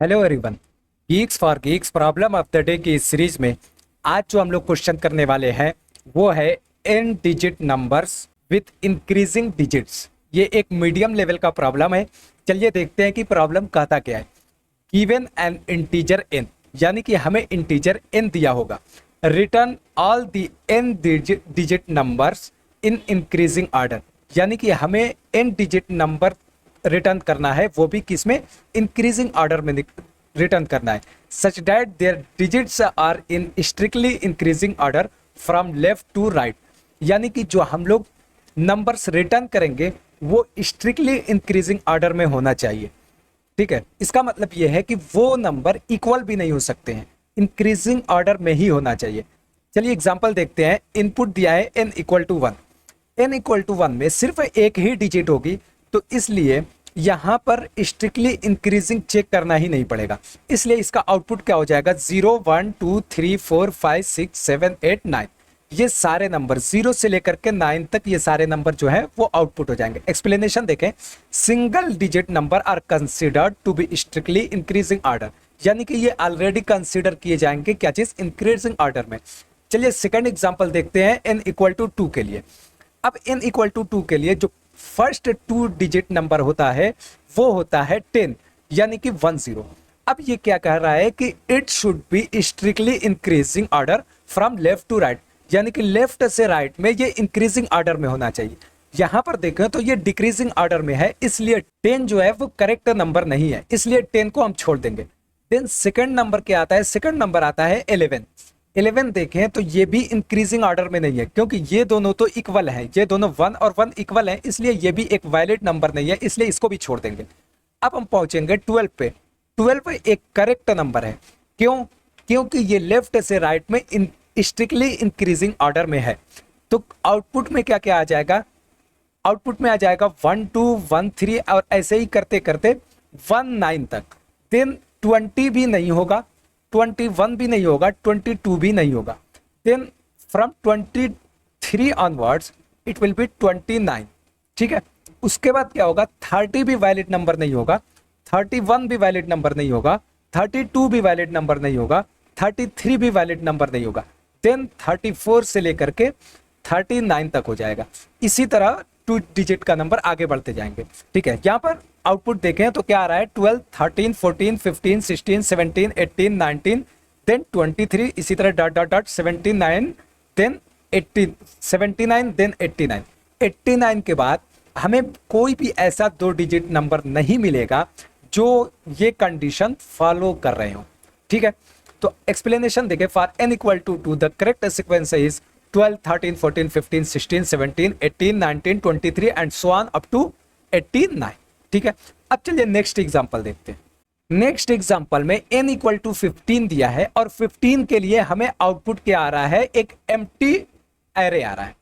Hello everyone. Geeks for Geeks problem of the day की इस series में आज जो हम लोग क्वेश्चन करने वाले हैं वो है n digit numbers with increasing digits. ये एक मीडियम लेवल का प्रॉब्लम है। चलिए देखते हैं कि प्रॉब्लम कहता क्या है। गिवन एन इंटीजर n, यानी कि हमें इंटीजर n दिया होगा। Return all the n digit numbers in increasing order, यानी कि हमें n डिजिट नंबर रिटर्न करना है, वो भी किसमें, इंक्रीजिंग ऑर्डर में रिटर्न करना है। Such that their digits are in strictly increasing order from left to right, यानी कि जो हम लोग नंबर्स रिटर्न करेंगे वो स्ट्रिक्टली इंक्रीजिंग ऑर्डर में होना चाहिए। ठीक है, इसका मतलब ये है कि वो नंबर इक्वल भी नहीं हो सकते हैं, इंक्रीजिंग ऑर्डर में ही होना चाहिए। चलिए एग्जांपल देखते हैं। इनपुट दिया है n equal to 1, n equal to 1 में सिर्फ एक ही डिजिट होगी, तो इसलिए यहां पर स्ट्रिक्टली इंक्रीजिंग चेक करना ही नहीं पड़ेगा। इसलिए इसका आउटपुट क्या हो जाएगा, 0 1 2 3 4 5 6 7 8 9, ये सारे नंबर 0 से लेकर के 9 तक ये सारे नंबर जो है वो आउटपुट हो जाएंगे। एक्सप्लेनेशन देखें। Single digit number are considered to be strictly increasing order, यानी कि ये ऑलरेडी कंसिडर किए जाएंगे क्या चीज, इंक्रीजिंग ऑर्डर में। चलिए सेकंड एग्जांपल देखते हैं n इक्वल टू 2 के लिए। अब n इक्वल टू 2 के लिए जो फर्स्ट 2 डिजिट नंबर होता है वो होता है 10, यानी कि 10। अब ये क्या कह रहा है कि it should be strictly increasing order from left to right, यानी कि लेफ्ट से राइट में ये इंक्रीजिंग ऑर्डर में होना चाहिए। यहां पर देखें तो ये डिक्रीजिंग ऑर्डर में है, इसलिए 10 जो है वो करेक्ट नंबर नहीं है, इसलिए 10 को हम छोड़ देंगे। देन सेकंड नंबर क्या आता है, सेकंड नंबर आता है 11। 11 देखें तो ये भी इंक्रीजिंग ऑर्डर में नहीं है, क्योंकि ये दोनों तो इक्वल हैं, ये दोनों 1 और 1 इक्वल हैं, इसलिए ये भी एक वैलिड नंबर नहीं है, इसलिए इसको भी छोड़ देंगे। अब हम पहुंचेंगे 12 पे। 12 एक करेक्ट नंबर है, क्यों, क्योंकि ये लेफ्ट से राइट में स्ट्रिक्टली इंक्रीजिंग ऑर्डर में है। तो आउटपुट में क्या क्या आ जाएगा, आउटपुट में आ जाएगा 1 2 1 3 और ऐसे ही करते करते 1 9 तक। देन 20 भी नहीं होगा, 21 भी नहीं होगा, 22 भी नहीं होगा। Then from 23 onwards it will be 29। ठीक है, उसके बाद क्या होगा, 30 भी वैलिड नंबर नहीं होगा, 31 भी वैलिड नंबर नहीं होगा, 32 भी वैलिड नंबर नहीं होगा, 33 भी वैलिड नंबर नहीं होगा। देन 34 से लेकर के 39 तक हो जाएगा। इसी तरह 2 डिजिट का नंबर आगे बढ़ते जाएंगे। ठीक है, यहाँ पर आउटपुट देखें तो क्या आ रहा है, 12 13 14 15 16 17 18 19 देन 23, इसी तरह dot dot dot 79 then 18 79 then 89। 89 के बाद हमें कोई भी ऐसा 2 डिजिट नंबर नहीं मिलेगा जो ये कंडीशन फॉलो कर रहे हो। ठीक है, तो एक्सप्लेनेशन देखें। For n equal to 2 the correct sequence is 12 13 14 15 16 17 18 19 23 and so on up to 89। ठीक है, अब चलिए नेक्स्ट एग्जांपल देखते हैं। नेक्स्ट एग्जांपल में n इक्वल टू 15 दिया है और 15 के लिए हमें आउटपुट क्या आ रहा है, एक एम्प्टी एरे आ रहा है।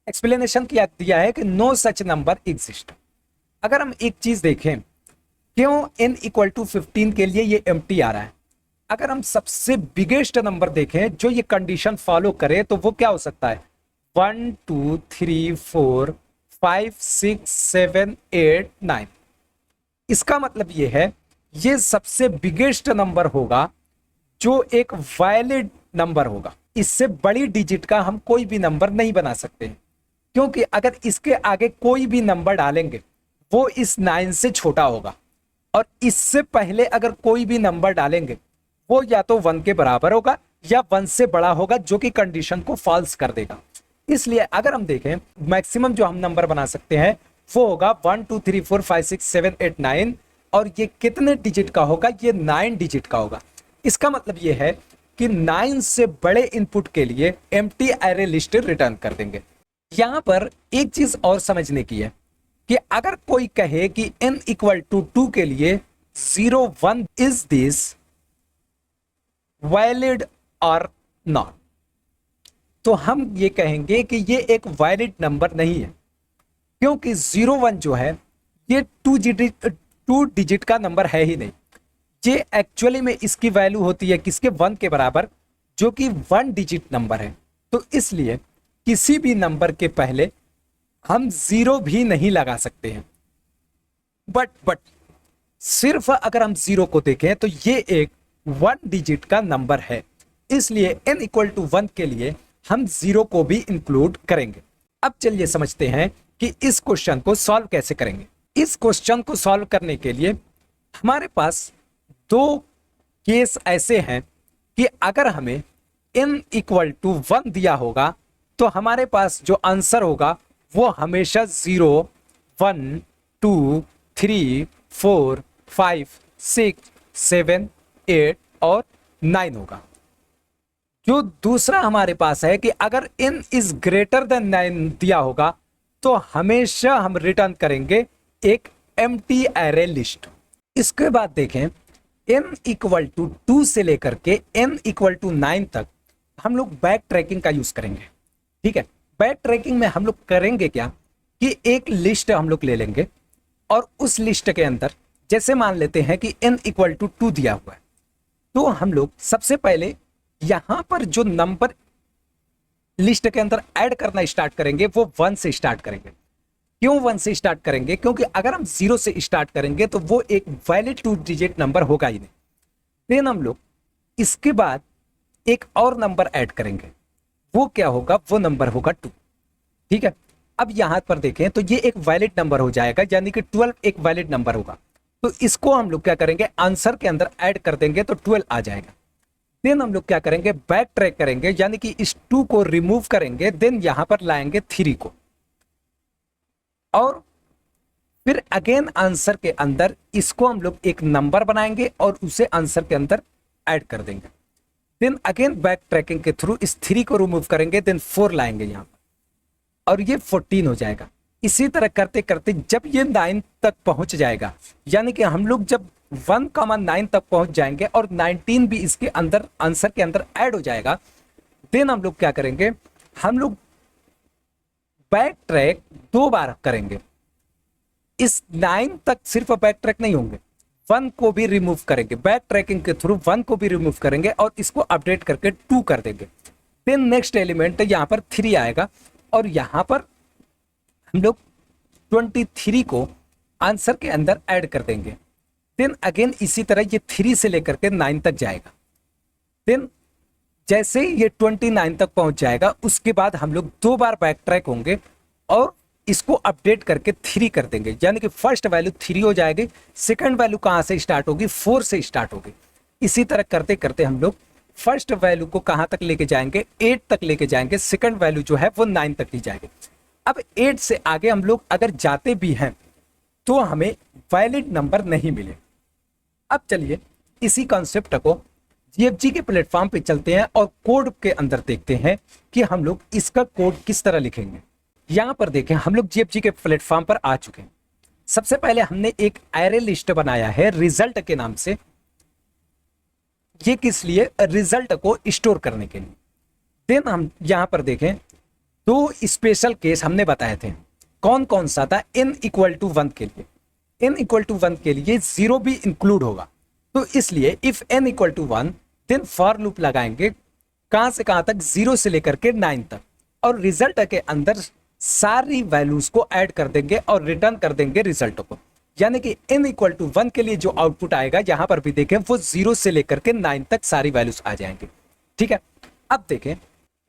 एक्सप्लेनेशन क्या दिया है कि नो सच नंबर एग्जिस्ट। अगर हम एक चीज देखें, क्यों n इक्वल टू 15 के लिए ये एम्प्टी आ रहा है। अगर हम सबसे बिगेस्ट नंबर देखें जो ये कंडीशन फॉलो करे तो वो क्या हो सकता है, 1 2 3 4 5 6 7 8 9। इसका मतलब ये है ये सबसे बिगेस्ट नंबर होगा जो एक वैलिड नंबर होगा। इससे बड़ी डिजिट का हम कोई भी नंबर नहीं बना सकते हैं, क्योंकि अगर इसके आगे कोई भी नंबर डालेंगे वो इस 9 से छोटा होगा, और इससे पहले अगर कोई भी नंबर डालेंगे वो या तो 1 के बराबर होगा या 1 से बड़ा होगा, जो कि कंडीशन को फॉल्स कर देगा। इसलिए अगर हम देखें मैक्सिमम जो हम नंबर बना सकते हैं वो होगा 1 2 3 4 5 6 7 8 9, और ये कितने डिजिट का होगा, ये 9 डिजिट का होगा। इसका मतलब ये है कि 9 से बड़े इनपुट के लिए एम्प्टी एरे लिस्ट रिटर्न कर देंगे। यहां पर एक चीज और समझने की है कि अगर कोई कहे कि n इक्वल टू 2 के लिए 0 1 इज दिस वैलिड और नॉट, तो हम ये कहेंगे कि ये एक वैलिड नंबर नहीं है, क्योंकि 0 1 जो है ये 2 डिजिट का नंबर है ही नहीं। ये एक्चुअली में इसकी वैल्यू होती है किसके, 1 के बराबर, जो कि 1 डिजिट नंबर है। तो इसलिए किसी भी नंबर के पहले हम 0 भी नहीं लगा सकते हैं। बट सिर्फ अगर हम जीरो को देखें तो ये एक 1 डिजिट का नंबर है, इसलिए n इक्वल टू 1 के लिए हम जीरो को भी इंक्लूड करेंगे। अब चलिए समझते हैं कि इस क्वेश्चन को सॉल्व कैसे करेंगे। इस क्वेश्चन को सॉल्व करने के लिए हमारे पास दो केस ऐसे हैं कि अगर हमें n इक्वल टू 1 दिया होगा तो हमारे पास जो आंसर होगा वो हमेशा 0, 1, 2, 3, 4, 5, 6, 7, 8 और 9 होगा। जो दूसरा हमारे पास है कि अगर n इज ग्रेटर देन 9 दिया होगा तो हमेशा हम रिटर्न करेंगे एक एम्प्टी एरे लिस्ट। इसके बाद देखें n इक्वल टू 2 से लेकर के n इक्वल टू 9 तक हम लोग बैक ट्रैकिंग का यूज करेंगे। ठीक है, बैक ट्रैकिंग में हम लोग करेंगे क्या कि एक लिस्ट हम लोग ले लेंगे और उस लिस्ट के अंदर जैसे मान लेते हैं कि n इक्वल टू 2 दिया हुआ है, तो हम लोग सबसे पहले यहां पर जो नंबर लिस्ट के अंदर ऐड करना स्टार्ट करेंगे वो 1 से स्टार्ट करेंगे। क्यों 1 से स्टार्ट करेंगे? क्योंकि अगर हम 0 से स्टार्ट करेंगे तो वो एक वैलिड 2 डिजिट नंबर होगा ही नहीं। देन हम लोग इसके बाद एक और नंबर ऐड करेंगे, वो क्या होगा? वो नंबर होगा 2। ठीक है, अब यहां पर देखें तो ये एक वैलिड नंबर हो जाएगा, यानी कि 12 एक वैलिड नंबर होगा। तो इसको हम लोग क्या करेंगे, आंसर के अंदर ऐड कर देंगे तो 12 आ जाएगा। देन हम लोग क्या करेंगे, बैक ट्रैक करेंगे, यानी कि इस 2 को रिमूव करेंगे, देन यहां पर लाएंगे 3 को और फिर अगेन आंसर के अंदर इसको हम लोग एक नंबर बनाएंगे और उसे आंसर के अंदर ऐड कर देंगे। देन अगेन बैक ट्रैकिंग के थ्रू इस 3 को रिमूव करेंगे, देन 4 लाएंगे यहां पर और ये 14 हो जाएगा। इसी तरह करते करते जब ये 9 तक पहुंच जाएगा, यानी कि हम लोग जब 1,9 तक पहुंच जाएंगे और 19 भी इसके अंदर आंसर के अंदर ऐड हो जाएगा, देन हम लोग क्या करेंगे, हम लोग बैक ट्रैक 2 बार करेंगे। इस 9 तक सिर्फ बैक ट्रैक नहीं होंगे, 1 को भी रिमूव करेंगे, बैक ट्रैकिंग के थ्रू 1 को भी रिमूव करेंगे और इसको अपडेट करके 2 कर देंगे। देन नेक्स्ट एलिमेंट यहाँ पर 3 आएगा और यहाँ पर हम लोग 23 को आंसर के अंदर ऐड कर देंगे। देन अगेन इसी तरह ये 3 से लेकर के 9 तक जाएगा। देन जैसे ही ये 29 तक पहुंच जाएगा, उसके बाद हम लोग 2 बार बैक ट्रैक होंगे और इसको अपडेट करके 3 कर देंगे, यानी कि फर्स्ट वैल्यू 3 हो जाएगी, सेकंड वैल्यू कहां से स्टार्ट होगी, 4 से स्टार्ट होगी। इसी तरह करते करते हम लोग फर्स्ट वैल्यू को कहां तक लेके जाएंगे, 8 तक लेके जाएंगे, सेकंड वैल्यू जो है वो 9 तक ही जाएगी। अब 8 से आगे हम लोग अगर जाते भी हैं तो हमें वैलिड नंबर नहीं मिले। अब चलिए इसी कॉन्सेप्ट को जीएफजी के प्लेटफॉर्म पे चलते हैं और कोड के अंदर देखते हैं कि हम लोग इसका कोड किस तरह लिखेंगे। यहां पर देखें, हम लोग जीएफजी के प्लेटफॉर्म पर आ चुके हैं। सबसे पहले हमने एक एरे लिस्ट बनाया है रिजल्ट के नाम से। ये किस लिए? रिजल्ट को स्टोर करने के लिए। देन हम यहां पर देखें 2 स्पेशल केस हमने बताए थे। कौन कौन सा था? n इक्वल टू 1 के लिए, n इक्वल टू 1 के लिए 0 भी इंक्लूड होगा, तो इसलिए if n equal to 1 then for loop लगाएंगे, कहां से कहां तक, 0 से लेकर के 9 तक, और रिजल्ट के अंदर सारी वैल्यूज को ऐड कर देंगे और रिटर्न कर देंगे रिजल्ट को। यानी कि n इक्वल टू 1 के लिए जो आउटपुट आएगा, यहां पर भी देखें वो 0 से लेकर के 9 तक सारी वैल्यूज आ जाएंगे। ठीक है, अब देखें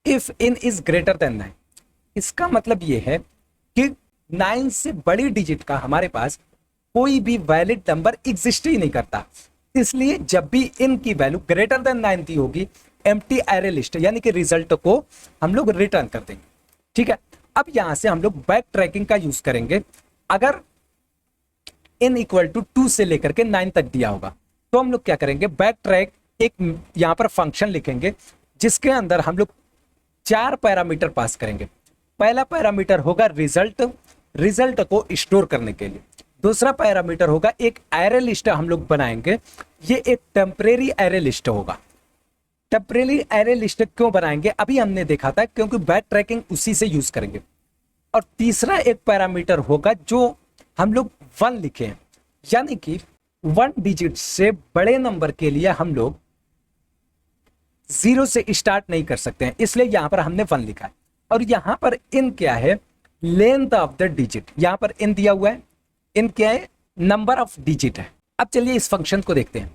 if n is greater than 9, इसका मतलब ये है कि 9 से बड़ी डिजिट का हमारे पास कोई भी वैलिड नंबर एग्जिस्ट ही नहीं करता। इसलिए जब भी n की वैल्यू ग्रेटर देन 9 दी होगी, एम्प्टी एरे लिस्ट यानी कि रिजल्ट को हम लोग रिटर्न कर देंगे। ठीक है, अब यहां से हम लोग बैक ट्रैकिंग का यूज करेंगे। अगर n इक्वल टू 2 से लेकर के 9 तक दिया होगा तो हम लोग क्या करेंगे, बैक ट्रैक एक यहां पर फंक्शन लिखेंगे जिसके अंदर हम लोग 4 पैरामीटर पास करेंगे। पहला पैरामीटर होगा रिजल्ट, रिजल्ट को स्टोर करने के लिए। दूसरा पैरामीटर होगा एक एरे लिस्ट हम लोग बनाएंगे, ये एक टेम्परेरी एरे लिस्ट होगा। टेम्परेरी एरे लिस्ट क्यों बनाएंगे, अभी हमने देखा था, क्योंकि बैक ट्रैकिंग उसी से यूज करेंगे। और तीसरा एक पैरामीटर होगा जो हम लोग 1 लिखे हैं, यानी कि 1 डिजिट से बड़े नंबर के लिए हम लोग 0 से स्टार्ट नहीं कर सकते हैं, इसलिए यहां पर हमने 1 लिखा है। और यहां पर इन क्या है, लेंथ ऑफ द डिजिट, यहां पर इन दिया हुआ है, इन क्या है, नंबर ऑफ डिजिट है। अब चलिए इस फंक्शन को देखते हैं।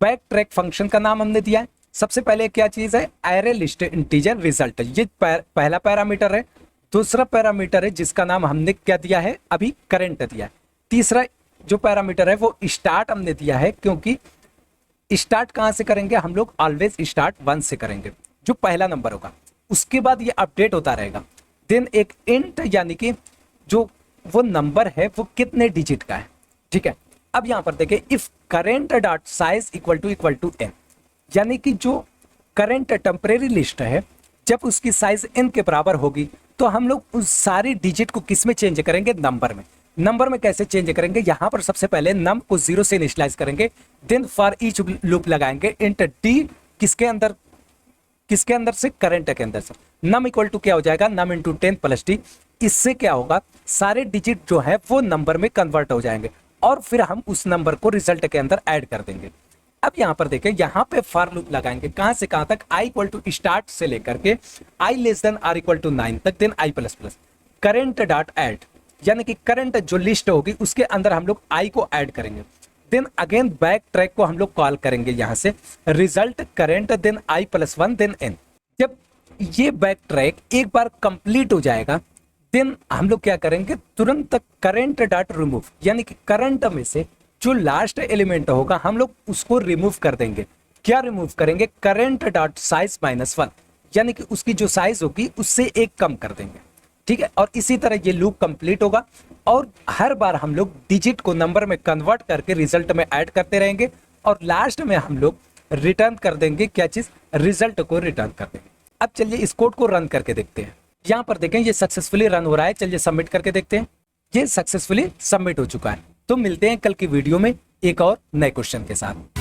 बैक ट्रैक फंक्शन का नाम हमने दिया है। सबसे पहले क्या चीज है, एरे लिस्ट इंटीजर रिजल्ट, ये पहला पैरामीटर है। दूसरा पैरामीटर है जिसका नाम हमने क्या दिया है, अभी करंट दिया है। तीसरा जो पैरामीटर है वो स्टार्ट हमने दिया है, क्योंकि स्टार्ट कहां से करेंगे हम लोग, ऑलवेज स्टार्ट 1 से करेंगे, जो पहला नंबर होगा। उसके बाद ये अपडेट होता रहेगा। देन एक इंट, यानी कि जो वो नंबर है वो कितने डिजिट का है, ठीक है। अब यहां पर देखें, if current dot size equal to n, यानी कि जो करंट टेम्परेरी लिस्ट है जब उसकी साइज n के बराबर होगी तो हम लोग उस सारी डिजिट को किस में चेंज करेंगे, नंबर में। नंबर में कैसे चेंज करेंगे, यहां पर सबसे पहले नम को 0 से इनिशियलाइज करेंगे, देन फॉर ईच लूप लगाएंगे, इंट डी किसके अंदर से, करंट के अंदर से। नम इक्वल टू क्या हो जाएगा, नम इंटू 10 प्लस डी। इससे क्या होगा, सारे डिजिट जो है वो नंबर में कन्वर्ट हो जाएंगे और फिर हम उस नंबर को रिजल्ट के अंदर ऐड कर देंगे। अब यहां पर देखें, यहां पे फॉर लूप लगाएंगे, कहां से कहां तक, आई इक्वल टू स्टार्ट से लेकर के i less than or equal to 9 तक, then i plus plus current dot add, यानी कि करंट जो लिस्ट होगी उसके अंदर हम लोग आई को ऐड करेंगे। देन अगेन बैक ट्रैक को हम लोग कॉल करेंगे यहां से, result current then i plus 1 then n. जब ये बैक ट्रैक एक बार कंप्लीट हो जाएगा, देन हम लोग क्या करेंगे, तुरंत करंट डॉट रिमूव, यानी कि करंट में से जो लास्ट एलिमेंट होगा हम लोग उसको रिमूव कर देंगे। क्या रिमूव करेंगे, करंट डॉट साइज -1, यानी कि उसकी जो साइज होगी उससे एक कम कर देंगे, ठीक है। और इसी तरह ये लूप कंप्लीट होगा और हर बार हम लोग डिजिट को नंबर में कन्वर्ट करके रिजल्ट में ऐड करते रहेंगे और लास्ट में हम लोग रिटर्न कर देंगे क्या चीज, रिजल्ट को रिटर्न कर देंगे। अब चलिए इस कोड को रन करके देखते हैं। यहां पर देखें ये सक्सेसफुली रन हो रहा है। चलिए सबमिट करके देखते हैं। ये सक्सेसफुली सबमिट हो चुका है। तो मिलते हैं कल की वीडियो में एक और नए क्वेश्चन के साथ।